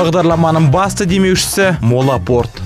Бағдарламаның басты демеушісі Мола Порт.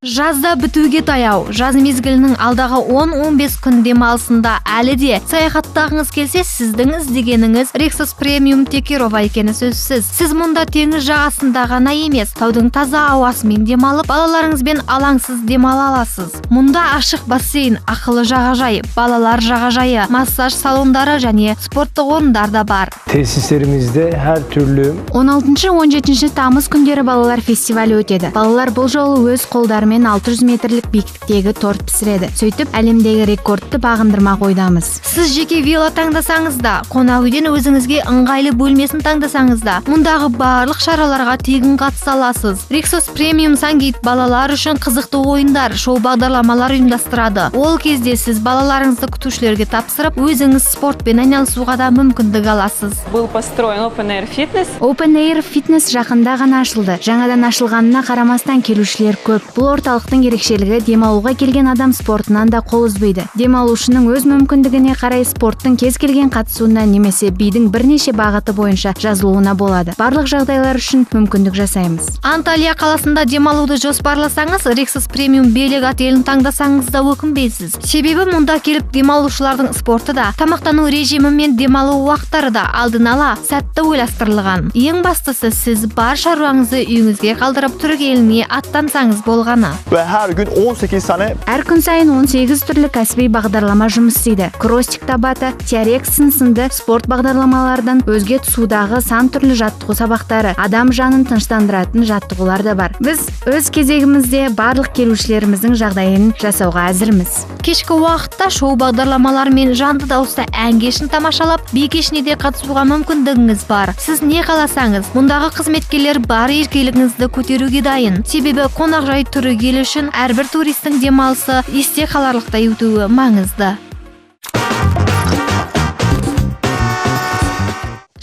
Жазда бітуге таяу. Жаз мезгілінің алдағы 10-15 күн демалысында әлі де саяхаттағыңыз келсе, сіздің іздегеніңіз Rixos Premium Текирова екені сөзсіз. Сіз мұнда теңіз жағасында ғана емес, таудың таза ауасымен демалып, балаларыңызбен алаңсыз демала аласыз. Мұнда ашық бассейн, ақылы жағажай, балалар жағажайы, массаж салондары және спорттық орындар да бар. Тесистерімізде әр түрлі 16-17 тамыз күндері балалар фестивалі өтеді. Балалар бұл жолы өз қолдарымен 600 метрлік биіктіктегі торт пісіреді. Сөйтіп, әлемдегі рекордты бағындырмақ ойдамыз. Сіз жеке вилла таңдасаңыз да, қонақ үйден өзіңізге ыңғайлы бөлмесін таңдасаңыз да, мұндағы барлық шараларға тегін қатыса аласыз. Rixos Premium Сангейт балалар үшін қызықты ойындар, шоу бағдарламалар ұйымдастырады. Ол кезде сіз балаларыңызды күтушілерге тапсырып, өзіңіз спортпен айналысуға да мүмкіндік аласыз. Был построен Open Air Fitness. Open Air Fitness жақында ғана ашылды. Жаңадан ашылғанына қарамастан келушілер көп. Бұл орталықтың ерекшелігі демалуға келген адам спортынан да қол үзбейді. Демалушының өз мүмкіндігіне қарай спорттың кез келген қатысуына немесе бидің бірнеше бағыты бойынша жазылуына болады. Барлық жағдайлар үшін мүмкіндік жасаймыз. Анталия қаласында демалуды жоспарласаңыз, Rixos Premium Белек отелін таңдасаңыз да өкінбейсіз. Себебі мұнда келіп демалушылардың спорты да, тамақтану режимі мен демалу уақыттары да алдын ала сәтті ойластырылған. Ең бастысы, сіз бар шаруаңызды үйіңізге қалдырып түрік еліне аттансаңыз болғаны. Her gün 18 tane Әр күн сайын 18 түрлі кәсіби бағдарлама жұмыс істейді. Кростик табаты, теорек сынды спорт бағдарламалардан өзге судағы сан түрлі жаттығу сабақтары, адам жанын тыныштандыратын жаттығулар да бар. Біз өз кезегімізде барлық келушілеріміздің жағдайын жасауға әзірміз. Кешкі уақытта шоу бағдарламалар мен жанды дауыста ән кешін тамашалап, би кешіне де қатысуға мүмкіндігіңіз бар. Сіз не қаласаңыз, мұндағы қызметкерлер бар еркелігіңізді көтеруге дайын. Себебі қонақжай түрі ел үшін әрбір туристің демалысы есте қаларлықтай өтуі маңызды.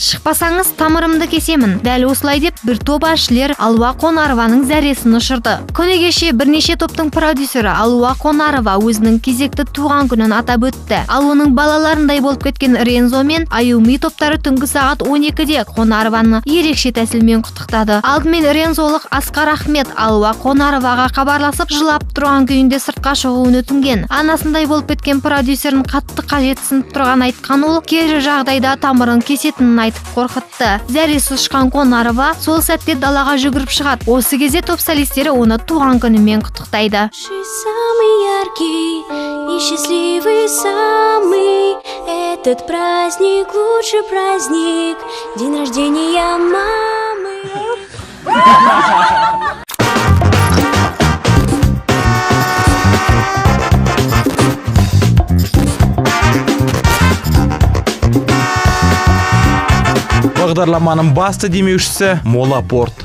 Шықпасаңыз тамырымды кесемін. Дәл осылай деп бір топ әншілер Алуа Қонарованың зәресін ұшырды. Күні кеше бірнеше топтың продюсері Алуа Қонарова өзінің кезекті туған күнін атап өтті. Ал оның балаларындай болып кеткен Рензо мен Аюми топтары түнгі сағат 12-де Қонарваны ерекше тәсілмен құттықтады. Алдымен Рензолық Асқар Ахмет Алуа Қонароваға хабарласып, жылап тұрған күйінде сыртқа шығуын өтінген. Анасындай болып кеткен продюсерін қатты қажетсініп тұрған айтқан ол, кері жағдайда тамырын кесетінін айтып қорқытты. Зәресі ұшқан Қонарова сол сәтте далаға жүгіріп шығады. Осы кезде топ солистері оны туған күнімен құттықтайды. Самый яркий и счастливый самый, этот праздник лучший праздник, день рождения мамы. Бағдарламаның басты демеушісі Мола Порт.